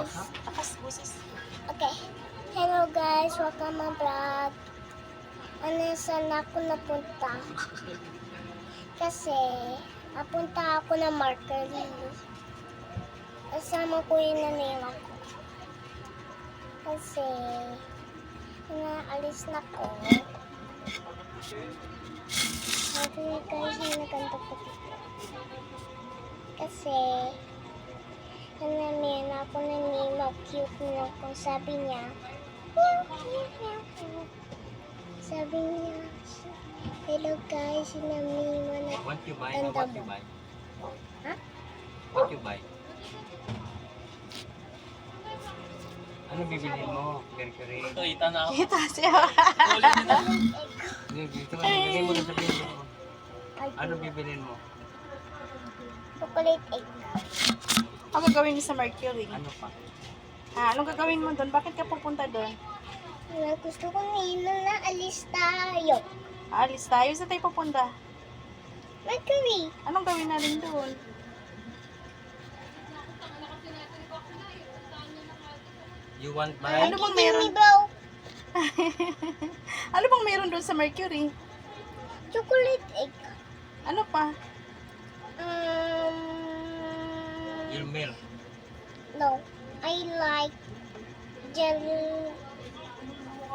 guys. Takas busis. Okay. Hello guys, welcome my vlog. Saan ako napunta? Kasi, napunta ako ng Markery. Kasama ko yung nanay ko. Kasi, naalis na ko. Sabi guys, naganda ko dito. Kasi, meron ako nanimag cute na kung sabi niya, meow, meow, meow, meow. Sabi niya, hello guys, sinamima na What you buy? ganda What you mo. buy? Ha? What you buy? Ano bibilhin mo? Mercury. Ito, ita na ako. Kita siya. Ulit na. Hindi, dito mo. Bibili mo na sabihin mo. Ay, Ano bibilhin mo? chocolate egg. Ano gagawin mo sa Mercury? Ano pa? Ha, anong gagawin mo doon? Bakit ka pupunta doon? Gusto ko ngayon na alis tayo. Alis tayo. Saan tayo pupunta? Mercury. Anong gawin natin doon? You want Ano mine? bang Give meron? me bro. Ano bang meron doon sa Mercury? Chocolate egg. Ano pa? Your milk. No. I like jelly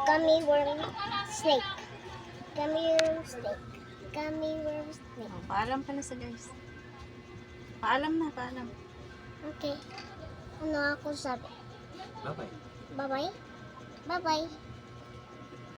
gummy worm snake. Gummy worm snake. Gummy worm snake. Oh, paalam ka na sa guys. Paalam na, paalam. Okay. Ano ako sabi? Bye-bye. Bye-bye. Bye-bye.